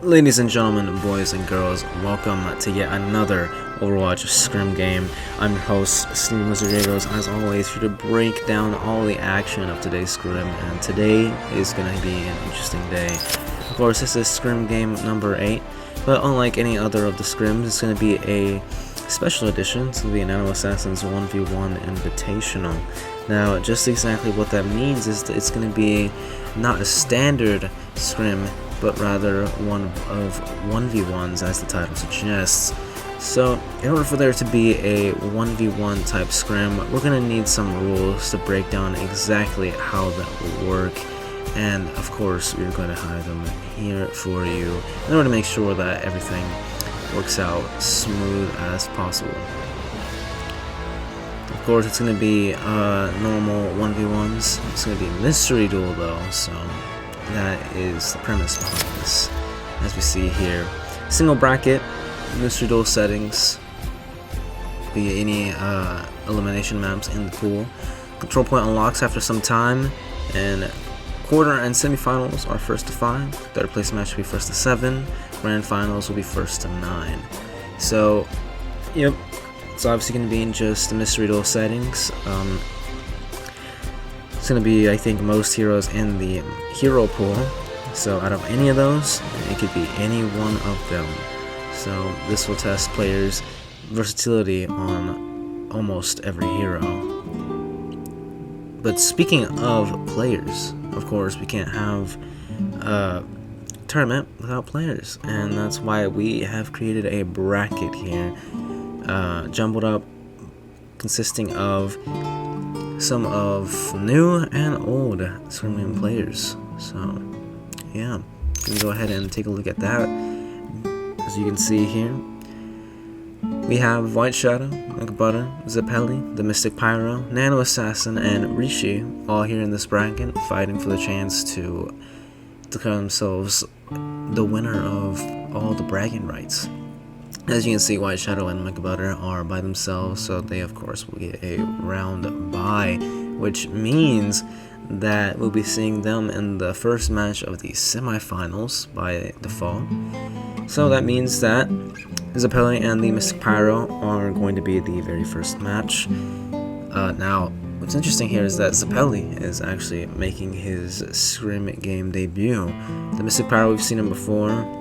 Ladies and gentlemen, boys and girls, welcome to yet another Overwatch Scrim game. I'm your host, Steven Wizardados, as always, here to break down all the action of today's Scrim, and today is going to be an interesting day. Of course, this is Scrim game number 8, but unlike any other of the Scrims, it's going to be a special edition. It's going to be a NanoAssassin's 1v1 Invitational. Now, just exactly what that means is that it's going to be not a standard Scrim, but rather one of 1v1s, as the title suggests. So in order for there to be a 1v1 type scrim, we're going to need some rules to break down exactly how that will work, and of course we're going to hide them here for you in order to make sure that everything works out smooth as possible. Of course, it's going to be normal 1v1s. It's going to be a mystery duel though, so that is the premise behind this. As we see here, single bracket, mystery duel settings, via any elimination maps in the pool. Control point unlocks after some time, and quarter and semifinals are first to 5. Third place match will be first to 7. Grand finals will be first to 9. So, yep, it's obviously going to be in just the mystery duel settings. It's going to be, I think, most heroes in the hero pool, so out of any of those, it could be any one of them. So this will test players' versatility on almost every hero. But speaking of players, of course, we can't have a tournament without players, and that's why we have created a bracket here, jumbled up, consisting of some of new and old Scrim players. So yeah, we can go ahead and take a look at that. As you can see here, we have WhiteShadow, McButter, Zeppeli, the Mystic Pyro, NanoAssassin, and Rishi all here in this bracket, fighting for the chance to declare themselves the winner of all the bragging rights. As you can see, WhiteShadow and McButter are by themselves, so they of course will get a round bye, which means that we'll be seeing them in the first match of the semifinals by default. So that means that Zeppeli and the Mystic Pyro are going to be the very first match. Now, what's interesting here is that Zeppeli is actually making his Scrim game debut. The Mystic Pyro, we've seen him before.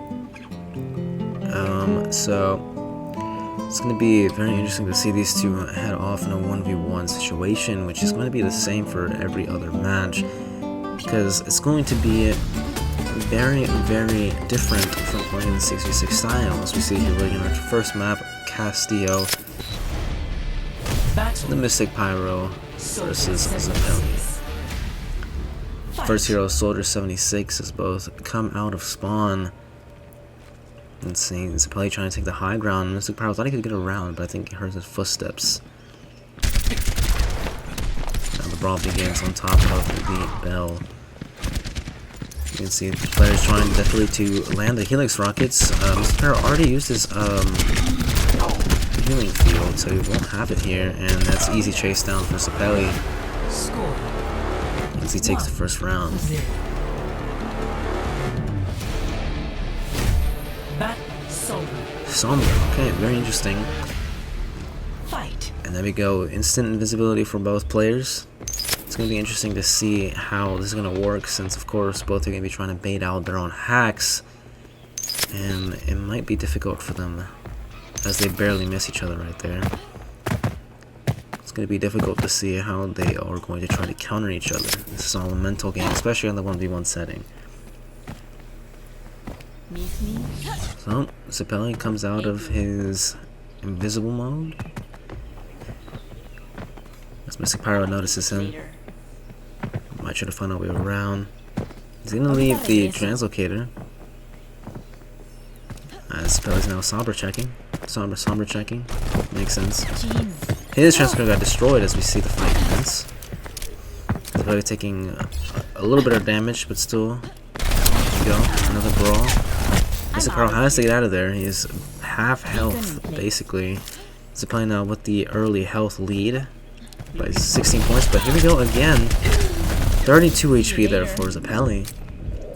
So it's going to be very interesting to see these two head off in a 1v1 situation, which is going to be the same for every other match, because it's going to be very, very different from playing the 6v6 style. As we see here, we're in our first map, Castillio, the Mystic Pyro versus Zeppeli. First hero, Soldier 76, has both come out of spawn. Let's see, Zeppeli trying to take the high ground. Mystic Pyro thought he could get around, but I think he heard his footsteps. Now the brawl begins on top of the bell. You can see the players trying definitely to land the Helix rockets. Mystic Pyro already used his healing field, so he won't have it here, and that's easy chase down for Zeppeli as he takes the first round. Somber, okay, very interesting. Fight. And there we go, instant invisibility for both players. It's going to be interesting to see how this is going to work, since of course both are going to be trying to bait out their own hacks, and it might be difficult for them as they barely miss each other right there. It's going to be difficult to see how they are going to try to counter each other. This is all a mental game, especially on the 1v1 setting. So, Zeppeli comes out of his invisible mode. As Mystic Pyro notices him, might try to find a way around. He's gonna leave the translocator. As Zeppeli's now somber checking. Somber checking. Makes sense. His translocator got destroyed as we see the fight commence. Zeppeli taking a little bit of damage, but still. There we go. Another brawl. Mystic Pyro has to get out of there. He is half health, basically. Zeppeli now with the early health lead by 16 points, but here we go again. 32 HP there for Zeppeli.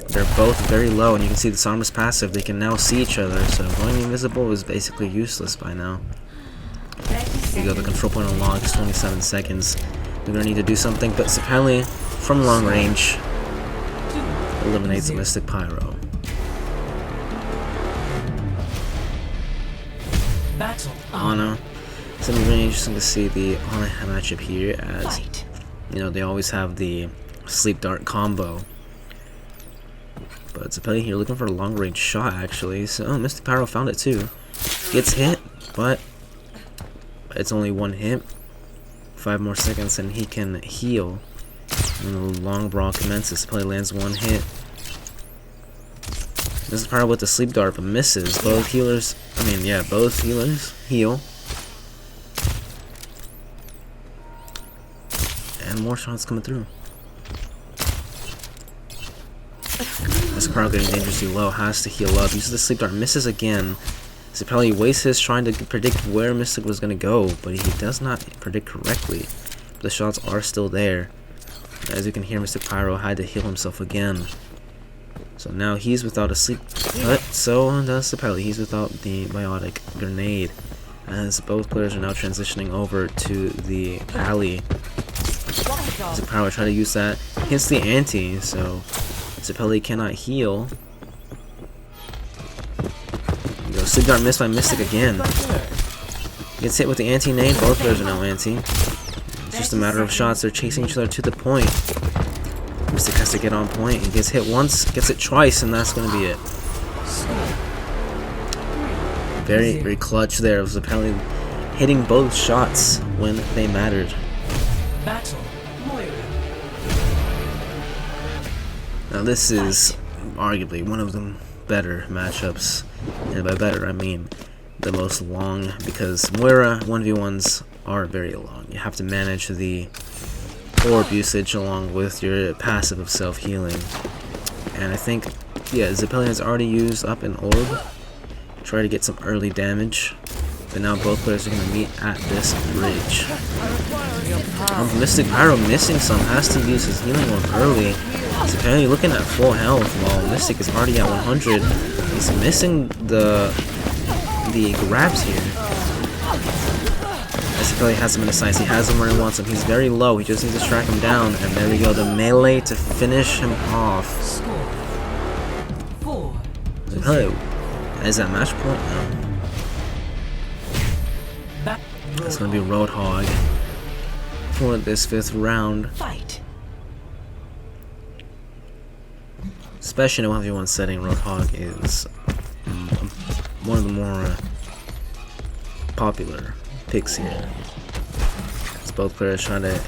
they're both very low, and you can see this armor's passive. They can now see each other, so going invisible is basically useless by now. Here you go, the control point unlocks, 27 seconds. We're gonna need to do something, but Zeppeli, from long range, eliminates the Mystic Pyro. Ana. It's gonna be really interesting to see the Ana matchup here, as you know they always have the sleep dart combo. But Zeppeli here looking for a long range shot actually. So Mystic Pyro found it too. Gets hit, but it's only one hit. 5 more seconds and he can heal. And the long brawl commences. Zeppeli lands one hit. Mystic Pyro with the sleep dart but misses. Both healers heal. And more shots coming through. Mystic Pyro getting dangerously low, has to heal up. Uses the sleep dart, misses again. Zeppeli wastes his trying to predict where Mystic was going to go, but he does not predict correctly. The shots are still there. As you can hear, Mystic Pyro had to heal himself again. So now he's without a sleep, but so does Zeppeli. He's without the biotic grenade. As both players are now transitioning over to the alley. Mystic Pyro try to use that, hits the anti, so Zeppeli cannot heal. Sleep dart missed by Mystic again. Gets hit with the anti-nade. Both players are now anti. It's just a matter of shots. They're chasing each other to the point. Mystic has to get on point. He gets hit once, gets it twice, and that's going to be it. Very, very clutch there. Zeppeli hitting both shots when they mattered. Now this is arguably one of the better matchups, and by better I mean the most long, because Moira 1v1s are very long. You have to manage the orb usage along with your passive of self-healing, and I think Zeppeli has already used up an orb, try to get some early damage, but now both players are going to meet at this bridge. Mystic Pyro missing some, has to use his healing orb early. Zeppeli looking at full health while Mystic is already at 100. He's missing the grabs here. Zeppeli has him in his sights. He has him where he wants him. He's very low. He just needs to track him down. And there we go. The melee to finish him off. Zeppeli is that match point now. It's going to be Roadhog for this 5th round. Especially in a 1v1 setting, Roadhog is one of the more popular picks here. As both players trying to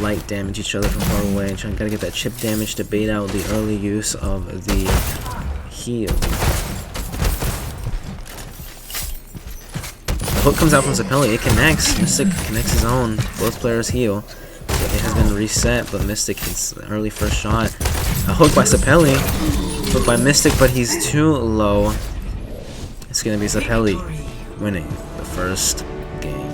light damage each other from far away, and trying to get that chip damage to bait out the early use of the heal. The hook comes out from Zeppeli, it connects. Mystic connects his own. Both players heal. It has been reset, but Mystic hits the early first shot. A hook by Zeppeli, hooked by Mystic, but he's too low. It's gonna be Zeppeli winning the first game.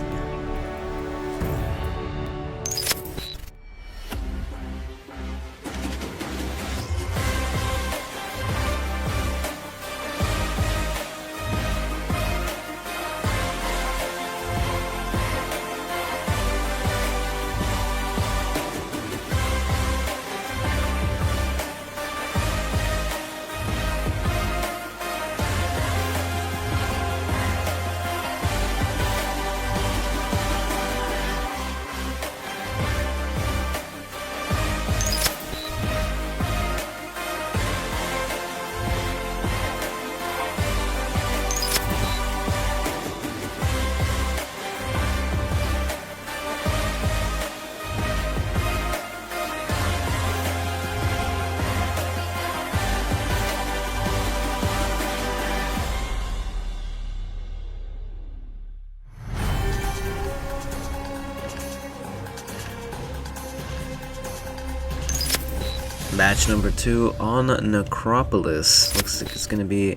Match number 2 on Necropolis. Looks like it's going to be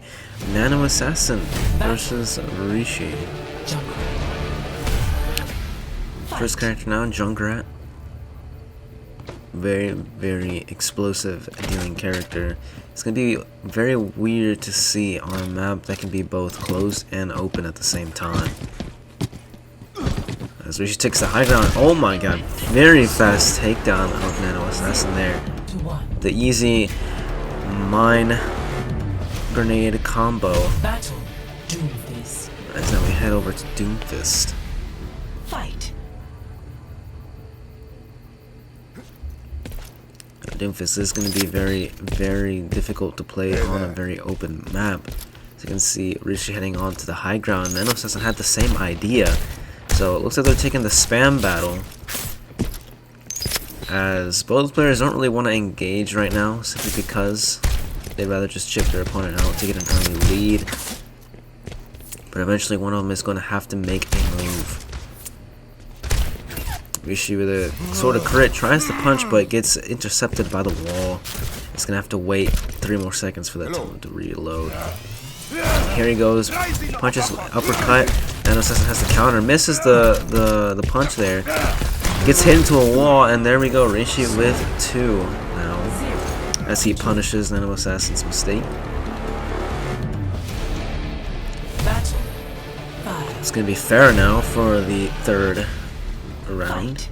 NanoAssassin versus Rishi. First character now, Junkrat. very explosive dealing character. It's gonna be very weird to see on a map that can be both closed and open at the same time. As Rishi takes the high ground. Oh my god, very fast takedown of NanoAssassin there. The easy mine grenade combo. Battle, Doomfist. As now we head over to Doomfist. Fight. Doomfist is going to be very difficult to play on a very open map. As you can see, Rishi heading on to the high ground. NanoAssassin had the same idea. So it looks like they're taking the spam battle, as both players don't really want to engage right now, simply because they'd rather just chip their opponent out to get an early lead. But eventually one of them is going to have to make a move. Rishi with a sort of crit tries to punch, but gets intercepted by the wall. It's going to have to wait 3 more seconds for that to reload. Here he goes, punches, uppercut. NanoAssassin has to counter, misses the punch there, gets hit into a wall, and there we go. Rishi with 2 now, as he punishes NanoAssassin's mistake. It's gonna be fair now for the 3rd round.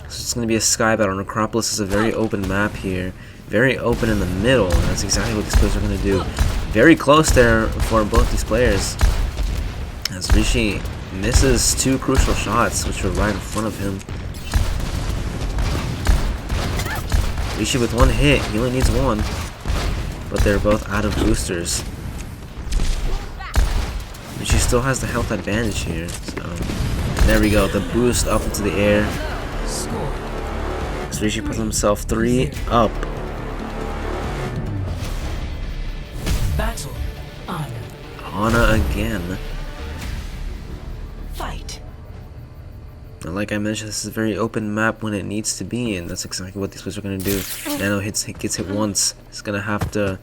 So it's gonna be a sky battle. Necropolis is a very open map here, very open in the middle. And that's exactly what these players are gonna do. Very close there for both these players, as Rishi misses 2 crucial shots, which were right in front of him. Rishi with 1 hit, he only needs 1, but they're both out of boosters. Rishi still has the health advantage here, so there we go, the boost up into the air. So Rishi puts himself 3 up. Battle, Ana again. Fight. And like I mentioned, this is a very open map when it needs to be, and that's exactly what these players are going to do. Nano gets hit once. He's going to have to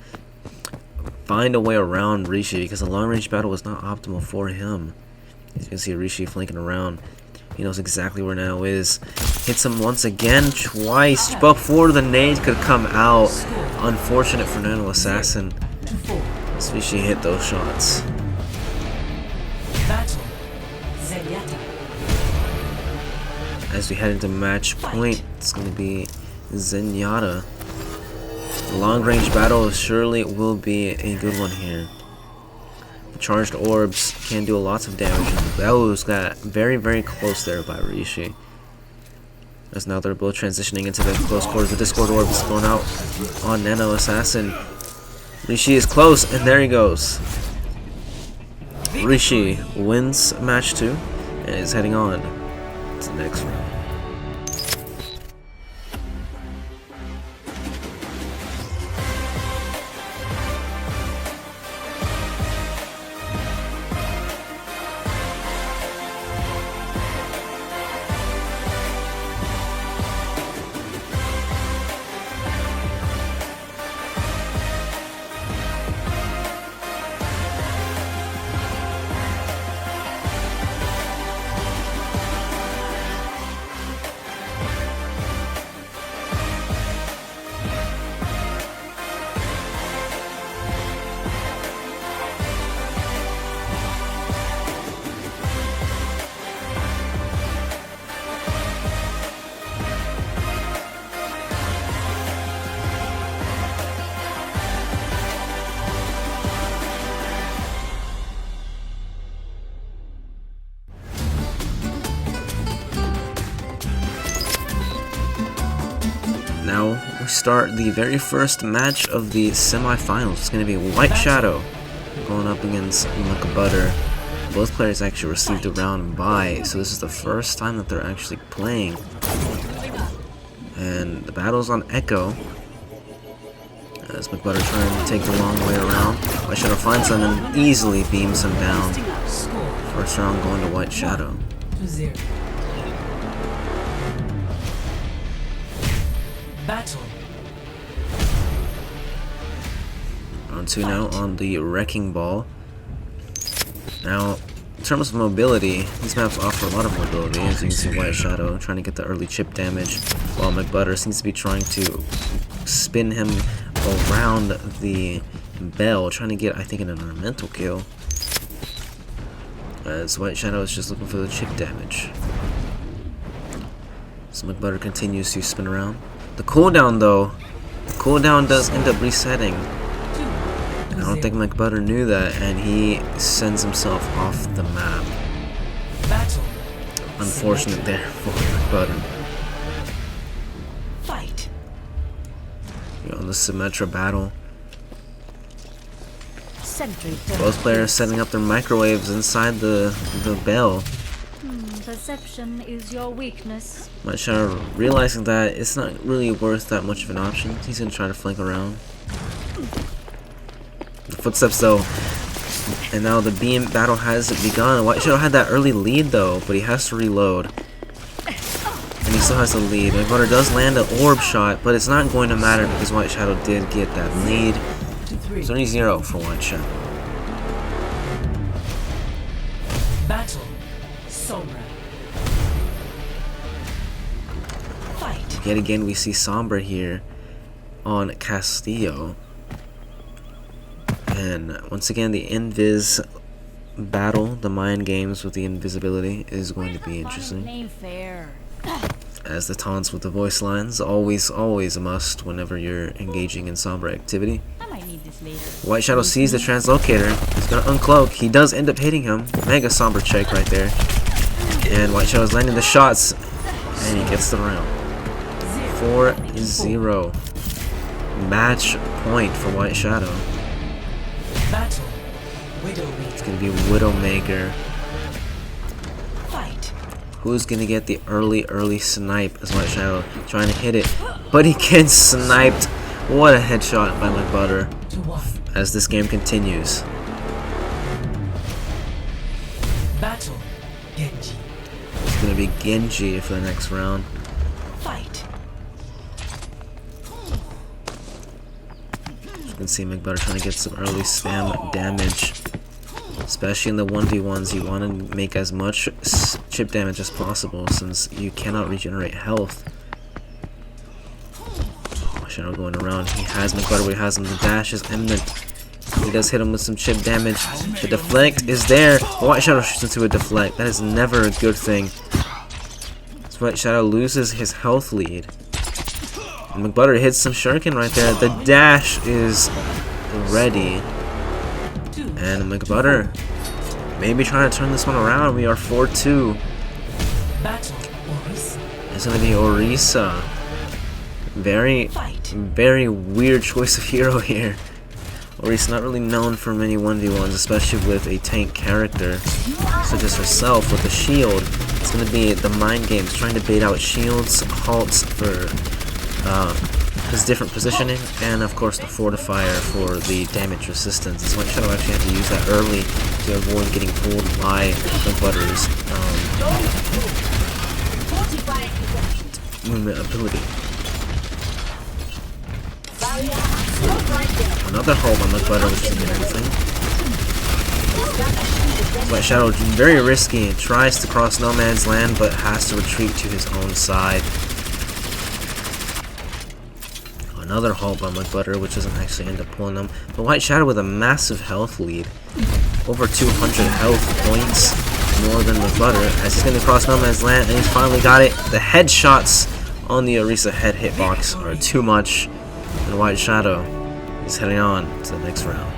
find a way around Rishi, because the long range battle was not optimal for him. As you can see, Rishi flanking around. He knows exactly where Nano is. Hits him once again, twice, before the nade could come out. Unfortunate for NanoAssassin. As Rishi hit those shots. Battle. As we head into match point, it's going to be Zenyatta. The long range battle surely will be a good one here. The charged orbs can do lots of damage, and those got very close there by Rishi. As now they're both transitioning into the close quarters. The Discord orb is thrown out on NanoAssassin. Rishi is close, and there he goes. Rishi wins match 2 and is heading on to the next round. Now we start the very first match of the semifinals. It's going to be WhiteShadow going up against McButter. Both players actually received a round bye, so this is the first time that they're actually playing. And the battle's on Echo, as McButter trying to take the long way around. WhiteShadow finds him and easily beams him down. First round going to WhiteShadow. Battle. Round 2 now on the Wrecking Ball. Now, terms of mobility, these maps offer a lot of mobility. As you can see, WhiteShadow trying to get the early chip damage, while McButter seems to be trying to spin him around the bell, trying to get, I think, an ornamental kill. As WhiteShadow is just looking for the chip damage. So McButter continues to spin around. The cooldown, though, the cooldown does end up resetting. I don't think McButter knew that, and he sends himself off the map. Unfortunate there for McButter. Fight. On the Symmetra battle, Sentry both players setting up their microwaves inside the bell. Perception is your weakness. WhiteShadow realizing that it's not really worth that much of an option, he's gonna try to flank around. The footsteps though, and now the beam battle has begun. WhiteShadow had that early lead though, but he has to reload. And he still has the lead. McButter does land an orb shot, but it's not going to matter because WhiteShadow did get that lead. It's only 0 for WhiteShadow. Battle. Sombra. Fight. Yet again we see Sombra here on Castillio. And once again the Invis battle, the mind games with the invisibility, is going to be interesting. As the taunts with the voice lines, always a must whenever you're engaging in Sombra activity. WhiteShadow sees the translocator, he's gonna uncloak, he does end up hitting him, mega Sombra check right there. And WhiteShadow is landing the shots, and he gets the round. 4-0. Match point for WhiteShadow. Battle. Widowmaker. It's gonna be Widowmaker. Fight. Who's gonna get the early snipe as WhiteShadow trying to hit it, but he gets sniped. What a headshot by McButter as this game continues. Battle. Genji. It's gonna be Genji for the next round. Fight. You can see McButter trying to get some early spam damage. Especially in the 1v1s, you want to make as much chip damage as possible since you cannot regenerate health. Shadow going around. He has McButter, he has him. The dash is imminent. He does hit him with some chip damage. The deflect is there. WhiteShadow shoots into a deflect. That is never a good thing. So WhiteShadow loses his health lead. And McButter hits some shuriken right there. The dash is ready. And McButter maybe trying to turn this one around. We are 4-2. It's going to be Orisa. Very weird choice of hero here. Orisa not really known for many 1v1s, especially with a tank character such as herself with a shield. It's going to be the mind games, trying to bait out shields, halts for his different positioning, and of course the fortifier for the damage resistance. As WhiteShadow actually had to use that early to avoid getting pulled by McButter's movement ability. Another hold on McButter, which isn't anything. WhiteShadow very risky, tries to cross no man's land but has to retreat to his own side. Another halt by McButter, which doesn't actually end up pulling him. But WhiteShadow with a massive health lead. Over 200 health points more than McButter, as he's going to cross no man's land, and he's finally got it. The headshots on the Orisa head hitbox are too much, and WhiteShadow is heading on to the next round.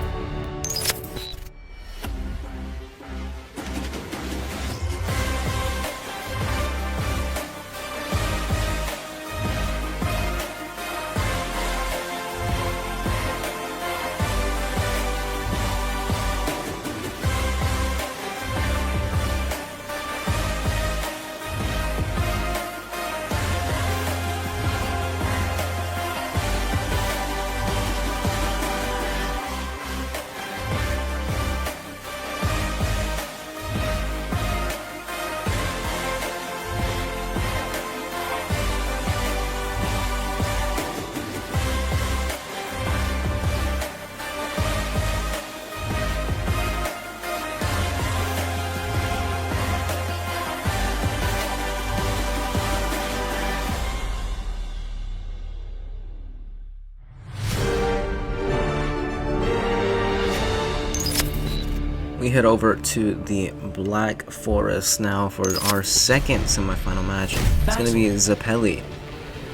we head over to the Black Forest now for our second semifinal match. It's going to be Zeppeli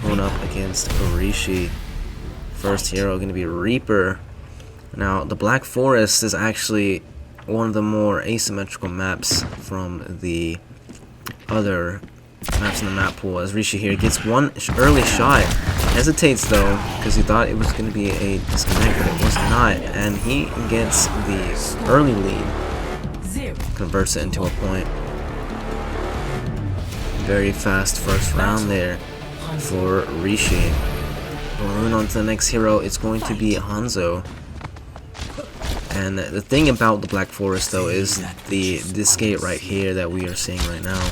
going up against Rishi. First hero going to be Reaper. Now, the Black Forest is actually one of the more asymmetrical maps from the other maps in the map pool, as Rishi here gets one early shot. Hesitates though, because he thought it was going to be a disconnect, but it was not, and he gets the early lead. Converts it into a point. Very fast first round there for Rishi. Maroon on to the next hero. It's going to be Hanzo. And the thing about the Black Forest though is this gate right here that we are seeing right now.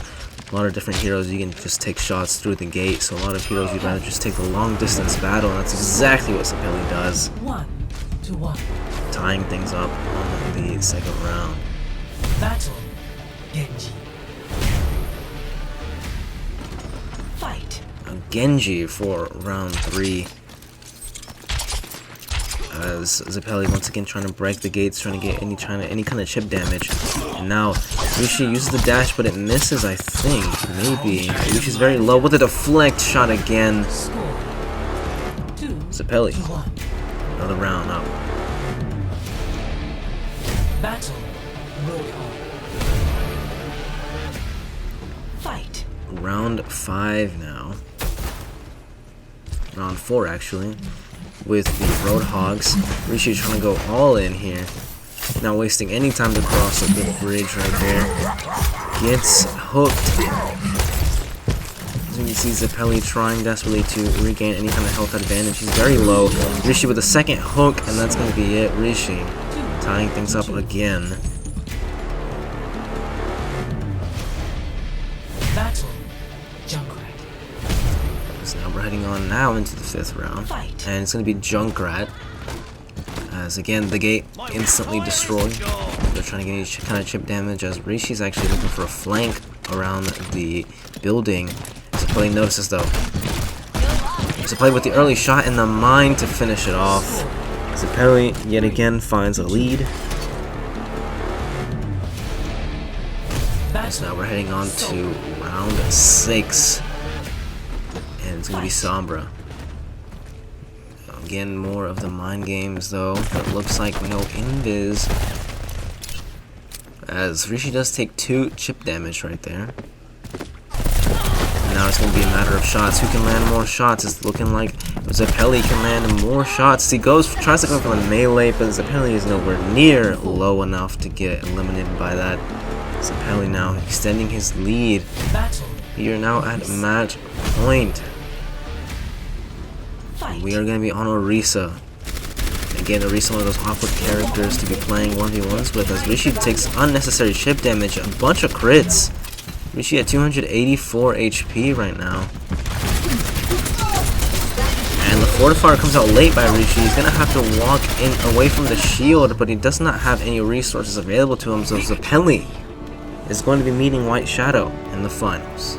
A lot of different heroes, you can just take shots through the gate, so a lot of heroes you'd rather just take the long distance battle, and that's exactly what Zeppeli does. 1-1. Tying things up on the second round. Battle. Genji. Fight. Genji for round 3. As Zeppeli once again trying to break the gates, trying to get any kind of chip damage. And now Rishi uses the dash, but it misses, I think. Maybe. Rishi's very low with a deflect shot again. Zeppeli. Another round up. Battle. Fight. Round 5 now. Round 4 actually. With the Roadhogs. Rishi trying to go all in here. Not wasting any time to cross a big bridge right there. Gets hooked. As you can see, Zeppeli trying desperately to regain any kind of health advantage. He's very low. Rishi with a second hook, and that's going to be it. Rishi tying things up again. Battle. Junkrat. So now we're heading on now into the 5th round. And it's going to be Junkrat. As again, the gate instantly destroyed. They're trying to get any kind of chip damage, as Rishi's actually looking for a flank around the building. Zeppeli notices though. Zeppeli with the early shot in the mine to finish it off. Zeppeli yet again finds a lead. So now we're heading on to round 6. And it's going to be Sombra. Again, more of the mind games though. It looks like no invis. As Rishi does take 2 chip damage right there. And now it's going to be a matter of shots. Who can land more shots? It's looking like Zeppeli can land more shots. He tries to go for the melee, but Zeppeli is nowhere near low enough to get eliminated by that. Zeppeli now extending his lead. We are now at match point. We are going to be on Orisa. Again, Orisa, one of those awkward characters to be playing 1v1s with, as Rishi takes unnecessary chip damage, a bunch of crits. Rishi at 284 HP right now. And the Fortifier comes out late by Rishi. He's going to have to walk in away from the shield, but he does not have any resources available to him, so Zeppeli is going to be meeting WhiteShadow in the finals.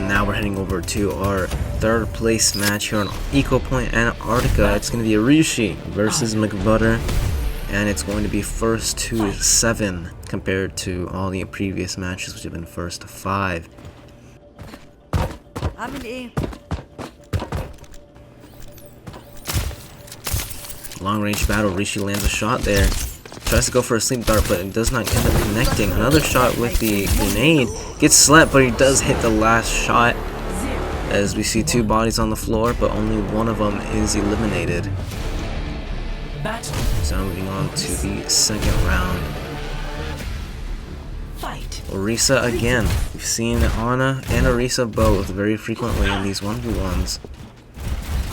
Now we're heading over to our 3rd place match here on Ecopoint, Antarctica. It's going to be Rishi versus McButter, and it's going to be first to 7 compared to all the previous matches, which have been first to 5. I'm in A. Long range battle. Rishi lands a shot there. Tries to go for a sleep dart, but it does not end up connecting. Another shot with the grenade. Gets slept, but he does hit the last shot. As we see 2 bodies on the floor, but only one of them is eliminated. Battle. So now moving on to the second round. Fight. Orisa again. We've seen Ana and Orisa both very frequently in these 1v1s.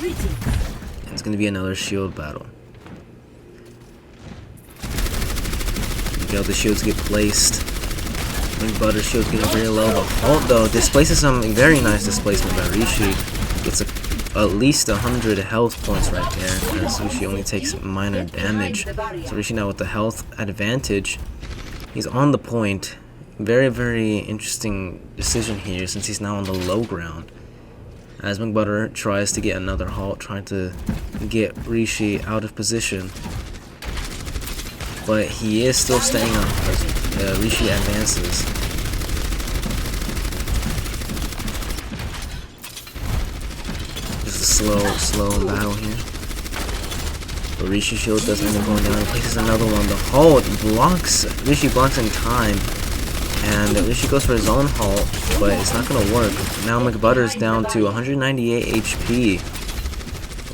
And it's going to be another shield battle. The shields get placed. McButter shields getting very low. The Halt though displaces some very nice displacement by Rishi. Gets at least 100 health points right there, as Rishi only takes minor damage. So Rishi now with the health advantage. He's on the point. Very, very interesting decision here since he's now on the low ground. As McButter tries to get another Halt, trying to get Rishi out of position. But he is still staying up as Rishi advances. Just a slow battle here. The Rishi shield does end up going down. He places another one. The Halt blocks. Rishi blocks in time. And Rishi goes for his own Halt, but it's not going to work. Now McButter's down to 198 HP.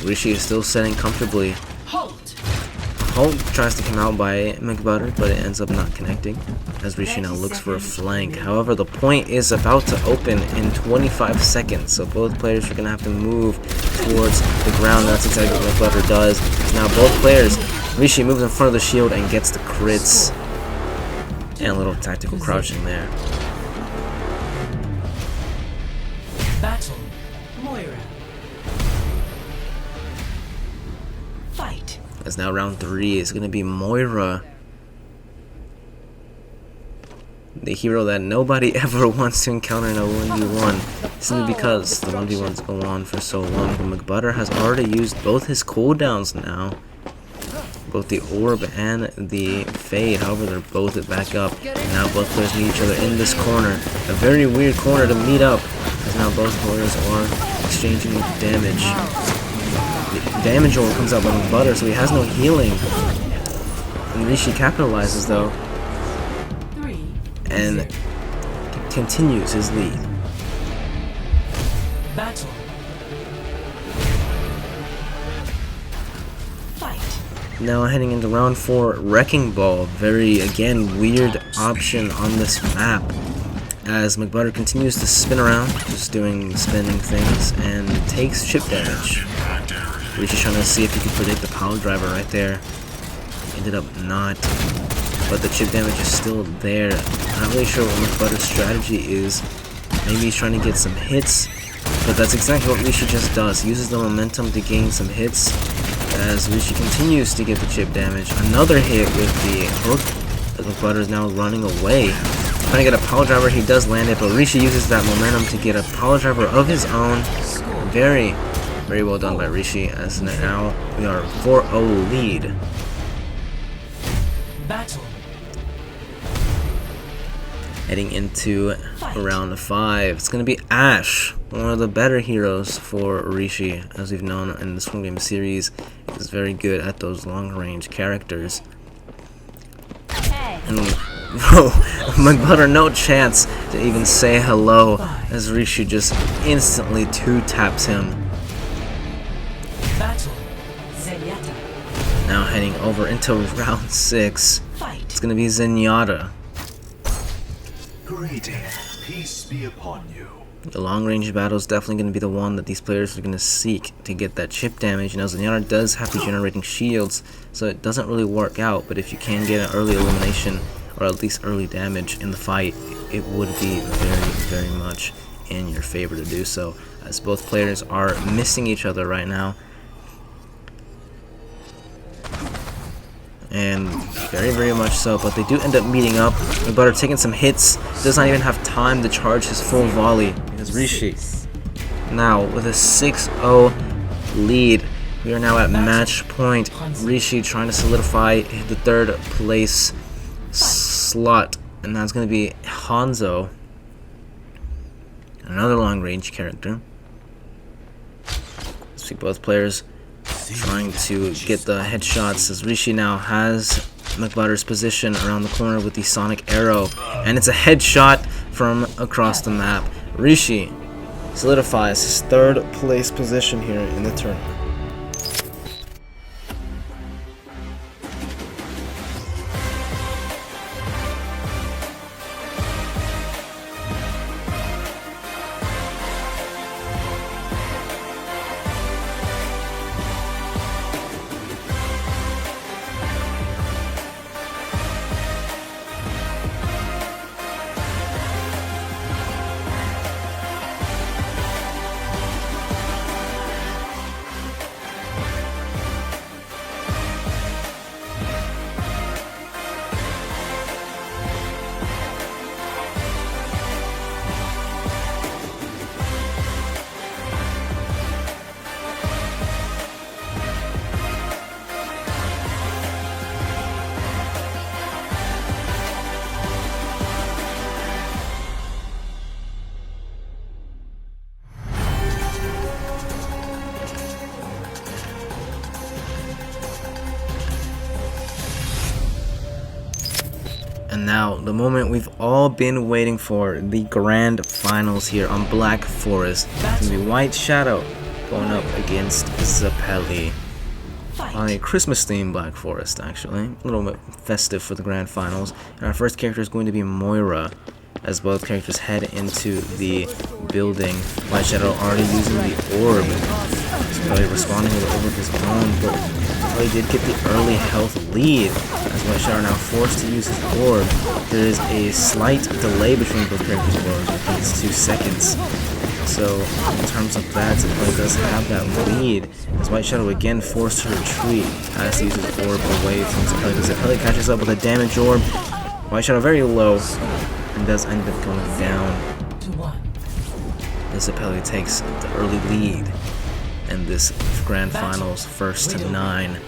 Rishi is still setting comfortably. Halt tries to come out by McButter, but it ends up not connecting, as Rishi now looks for a flank. However, the point is about to open in 25 seconds, so both players are going to have to move towards the ground. That's exactly what McButter does. Now both players, Rishi moves in front of the shield and gets the crits. And a little tactical crouching there. Battle. Moira. Fight. As now round 3 is going to be Moira, the hero that nobody ever wants to encounter in a 1v1, simply because the 1v1s go on for so long. But McButter has already used both his cooldowns now, both the Orb and the Fade. However, they're both back up, and now both players meet each other in this corner. A very weird corner to meet up, as now both players are exchanging damage. Damage roll comes out by McButter, so he has no healing. And Rishi capitalizes though, and continues his lead. Battle. Fight. Now heading into round 4, Wrecking Ball. Very, again, weird option on this map, as McButter continues to spin around, just doing spinning things, and takes chip damage. Rishi's trying to see if he can predict the power driver right there. Ended up not, but the chip damage is still there. Not really sure what McButter's strategy is. Maybe he's trying to get some hits, but that's exactly what Rishi just does. He uses the momentum to gain some hits, as Rishi continues to get the chip damage. Another hit with the hook, as McButter is now running away. Trying to get a power driver, he does land it, but Rishi uses that momentum to get a power driver of his own. Very well done by Rishi, as now we are 4-0 lead. Battle. Heading into round 5, it's going to be Ashe, one of the better heroes for Rishi, as we've known in the Scrim game series. He's very good at those long-range characters. And McButter, no chance to even say hello, as Rishi just instantly 2-taps him. Battle. Now heading over into round 6, it's going to be Zenyatta. Greetings, peace be upon you. The long-range battle is definitely going to be the one that these players are going to seek to get that chip damage. Now Zenyatta does have regenerating shields, so it doesn't really work out, but if you can get an early elimination, or at least early damage in the fight, it would be very much in your favor to do so, as both players are missing each other right now. And very much so, but they do end up meeting up. McButter taking some hits, does not even have time to charge his full volley, because Rishi now with a 6-0 lead. We are now at match point. Rishi trying to solidify the 3rd place slot, and that's going to be Hanzo, another long range character. See both players trying to get the headshots, as Rishi now has McButter's position around the corner with the sonic arrow, and it's a headshot from across the map. Rishi solidifies his 3rd place position here in the tournament. And now, the moment we've all been waiting for, the grand finals here on Black Forest. It's going to be WhiteShadow going up against Zeppeli. On a Christmas-themed Black Forest, actually. A little bit festive for the grand finals. And our first character is going to be Moira, as both characters head into the building. WhiteShadow already using the orb. He's probably responding with the orb of his own, but he did get the early health lead, as WhiteShadow now forced to use his orb. There is a slight delay between both characters' orbs, I think it's 2 seconds. So, in terms of that, Zeppeli does have that lead, as WhiteShadow again forced to retreat, has to use his orb away from Zeppeli. Zeppeli catches up with a damage orb. WhiteShadow very low, and does end up going down. As Zeppeli takes the early lead in this grand finals, 1st to 9.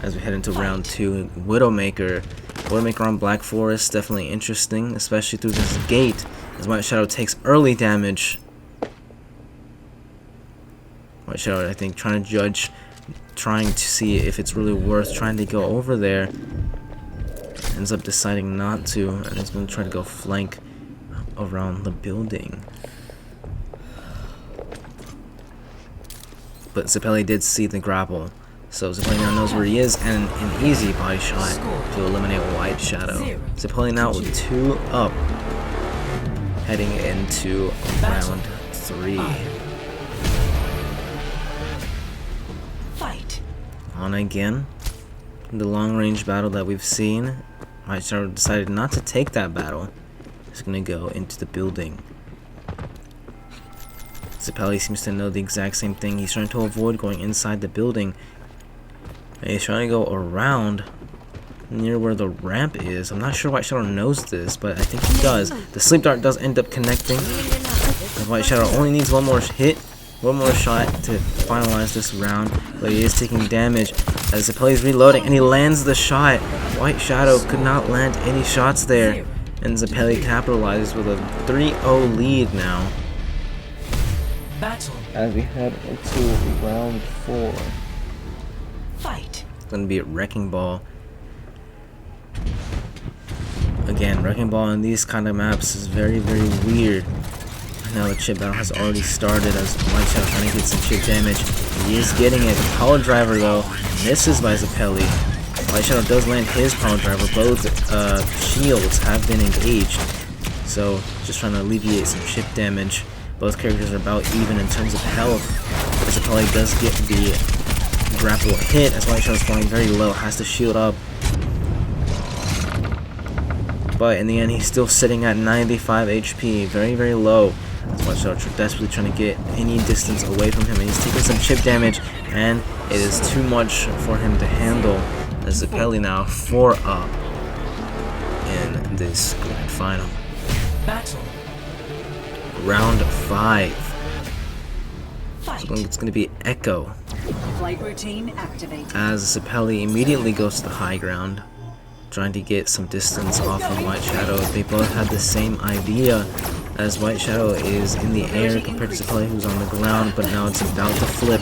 As we head into round 2, Widowmaker on Black Forest, definitely interesting, especially through this gate, as WhiteShadow takes early damage. WhiteShadow, I think, trying to see if it's really worth trying to go over there. Ends up deciding not to, and is going to try to go flank around the building. But Zeppeli did see the grapple, so Zeppeli now knows where he is, and an easy body shot to eliminate WhiteShadow. Zeppeli now with 2 up, heading into round 3. Fight. On again, the long-range battle that we've seen. WhiteShadow decided not to take that battle. He's going to go into the building. Zeppeli seems to know the exact same thing. He's trying to avoid going inside the building. And he's trying to go around near where the ramp is. I'm not sure WhiteShadow knows this, but I think he does. The sleep dart does end up connecting. And WhiteShadow only needs one more hit, one more shot to finalize this round. But he is taking damage as Zeppeli is reloading, and he lands the shot. WhiteShadow could not land any shots there. And Zeppeli capitalizes with a 3-0 lead now. Battle. As we head into round 4. Fight. It's going to be a Wrecking Ball. Again, Wrecking Ball in these kind of maps is very, very weird. Now the chip battle has already started as WhiteShadow trying to get some chip damage. He is getting it. Power Driver though misses by Zeppeli. WhiteShadow does land his Power Driver. Both shields have been engaged. So just trying to alleviate some chip damage. Both characters are about even in terms of health. But Zeppeli does get the grapple hit as WhiteShadow is flying very low, has to shield up. But in the end, he's still sitting at 95 HP, very, very low. As WhiteShadow desperately trying to get any distance away from him, and he's taking some chip damage, and it is too much for him to handle. As Zeppeli now 4 up in this grand final. Battle. Round 5. Fight. So it's going to be Echo. Flight routine activated. As Zeppeli immediately goes to the high ground, trying to get some distance off of WhiteShadow. They both had the same idea, as WhiteShadow is in the air compared to Zeppeli, who's on the ground, but now it's about to flip.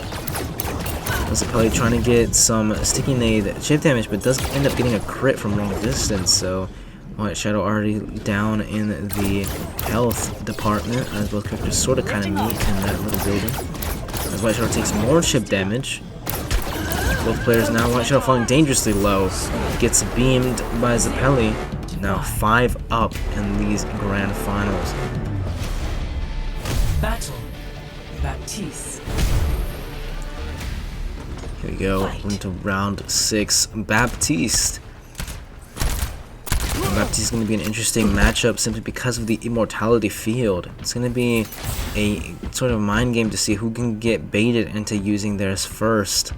Zeppeli trying to get some sticky nade chip damage, but does end up getting a crit from long distance. So WhiteShadow already down in the health department, as both characters sort of kind of meet in that little building. As WhiteShadow takes more chip damage. Both players now, WhiteShadow falling dangerously low, gets beamed by Zeppeli. Now 5 up in these grand finals. Battle. Baptiste. Here we go, into round 6. Baptiste. Baptiste is going to be an interesting matchup simply because of the immortality field. It's going to be a sort of mind game to see who can get baited into using theirs first.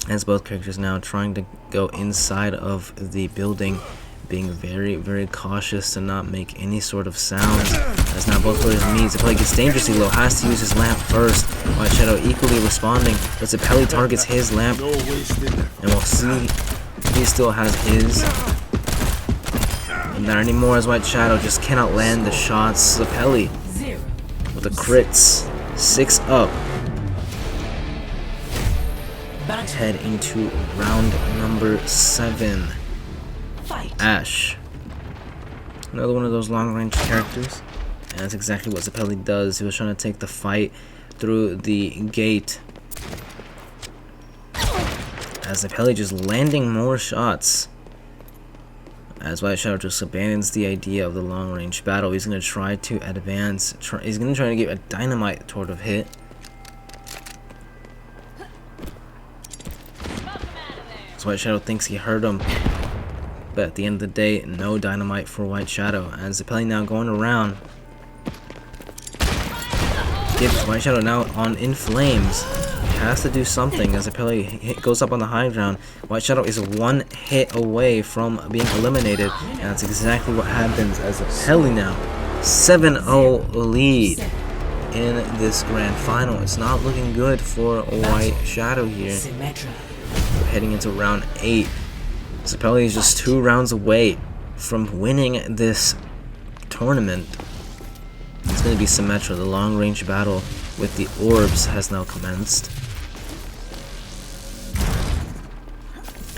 As both characters now trying to go inside of the building, being very, very cautious to not make any sort of sounds. As now both players meet, Zeppeli gets dangerously low, has to use his lamp first. WhiteShadow equally responding, but Zeppeli targets his lamp, and we'll see he still has his. Not anymore, as WhiteShadow just cannot land the shots. Zeppeli with the crits. 6 up. Let's head into round number 7. Ash. Another one of those long-range characters. And that's exactly what Zeppeli does. He was trying to take the fight through the gate. As Zeppeli just landing more shots. As WhiteShadow just abandons the idea of the long-range battle, he's going to try to advance. He's going to try to get a dynamite sort of hit. So WhiteShadow thinks he heard him. But at the end of the day, no dynamite for WhiteShadow. And Zeppeli now going around. Gets WhiteShadow now on in flames. Has to do something as Zeppeli goes up on the high ground. WhiteShadow is 1 hit away from being eliminated, and that's exactly what happens as Zeppeli now 7-0 lead in this grand final. It's not looking good for WhiteShadow here. We're heading into round 8. Zeppeli is just 2 rounds away from winning this tournament. It's going to be Symmetra. The long-range battle with the orbs has now commenced.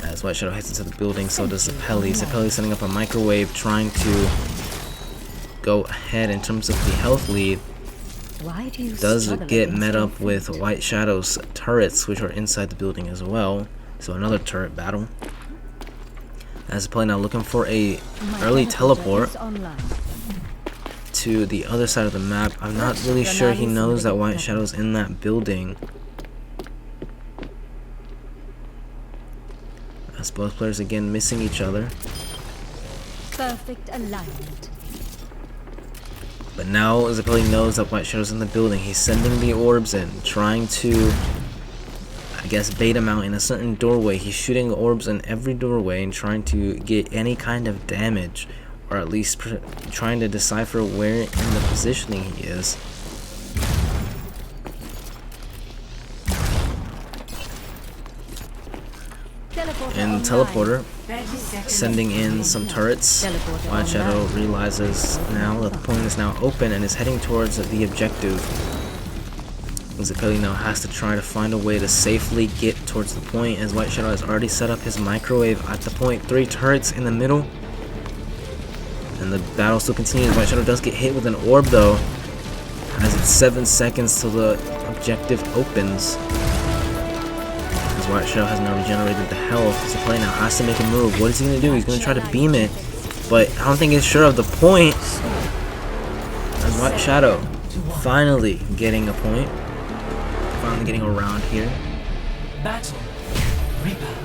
As WhiteShadow heads into the building, so does Zeppeli. Zeppeli setting up a microwave, trying to go ahead in terms of the health lead. Does get met up with WhiteShadow's turrets, which are inside the building as well. So another turret battle. As Zeppeli now looking for a early teleport to the other side of the map. I'm not really sure he knows that WhiteShadow's in that building. As both players again missing each other. Perfect alignment. But now Zeppeli knows that WhiteShadow's in the building. He's sending the orbs in, trying to, I guess, bait him out in a certain doorway. He's shooting orbs in every doorway and trying to get any kind of damage, or at least trying to decipher where in the positioning he is. And teleporter, sending in some turrets. WhiteShadow realizes now that the point is now open and is heading towards the objective. Zeppeli now has to try to find a way to safely get towards the point, as WhiteShadow has already set up his microwave at the point. 3 turrets in the middle. And the battle still continues. WhiteShadow does get hit with an orb though, as it's 7 seconds till the objective opens. As WhiteShadow has now regenerated the health, Zeppeli now has to make a move. What is he going to do? He's going to try to beam it, but I don't think he's sure of the point. As WhiteShadow finally getting a point. Finally getting around here. Battle. Reaper.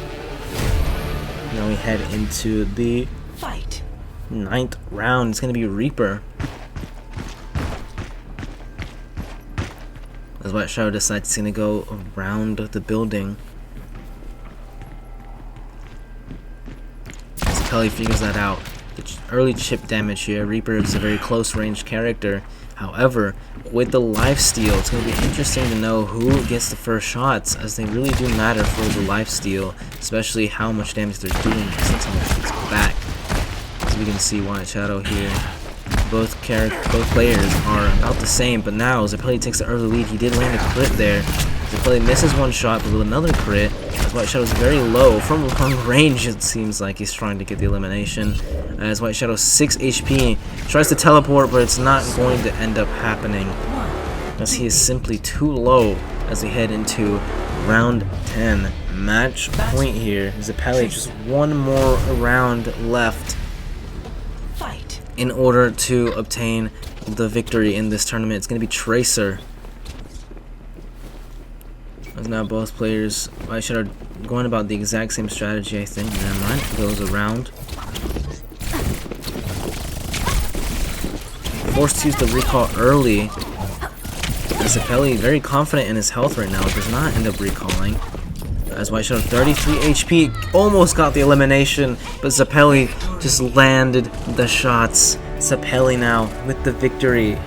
Now we head into the Fight. 9th round. It's going to be Reaper. As WhiteShadow decides he's going to go around the building. Zeppeli figures that out. The early chip damage here. Reaper is a very close range character. However, with the lifesteal, it's going to be interesting to know who gets the first shots, as they really do matter for the lifesteal, especially how much damage they're doing since it's back. As we can see, WhiteShadow here, both players are about the same, but now Zeppeli takes the early lead. He did land a crit there. Zeppeli misses one shot, but with another crit. As WhiteShadow is very low. From long range, it seems like he's trying to get the elimination. As WhiteShadow 6 HP, tries to teleport, but it's not going to end up happening, as he is simply too low as we head into round 10. Match point here. Zeppeli, just one more round left in order to obtain the victory in this tournament. It's going to be Tracer. As now both players, WhiteShadow going about the exact same strategy, I think. Never mind, goes around. Forced to use the recall early. Zeppeli, very confident in his health right now, does not end up recalling. As WhiteShadow 33 HP, almost got the elimination, but Zeppeli just landed the shots. Zeppeli now with the victory.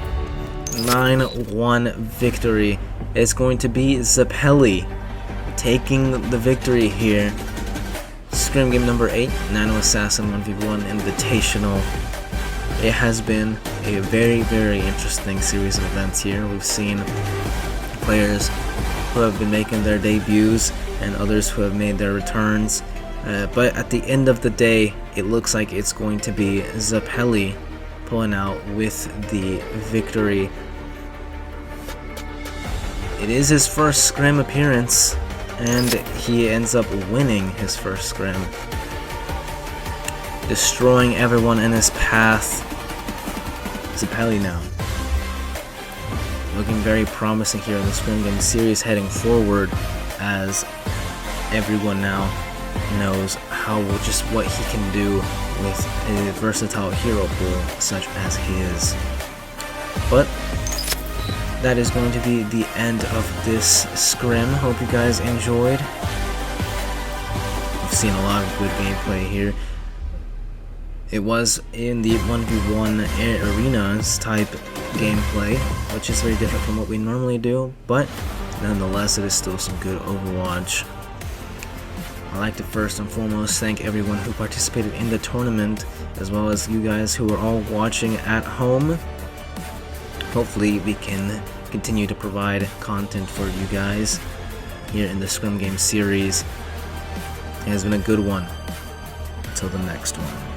9-1 victory. It's going to be Zeppeli taking the victory here. Scrim game number 8, NanoAssassin 1v1 Invitational. It has been a very, very interesting series of events here. We've seen players who have been making their debuts and others who have made their returns. But at the end of the day, it looks like it's going to be Zeppeli pulling out with the victory. It is his first Scrim appearance, and he ends up winning his first Scrim, destroying everyone in his path. Zeppeli now looking very promising here in the Scrim game series heading forward, as everyone now knows just what he can do with a versatile hero pool such as his. But that is going to be the end of this Scrim. Hope you guys enjoyed. We've seen a lot of good gameplay here. It was in the 1v1 arenas type gameplay, which is very different from what we normally do, but nonetheless it is still some good Overwatch. I'd like to first and foremost thank everyone who participated in the tournament, as well as you guys who are all watching at home. Hopefully we can continue to provide content for you guys here in the Scrim game series. It has been a good one. Until the next one.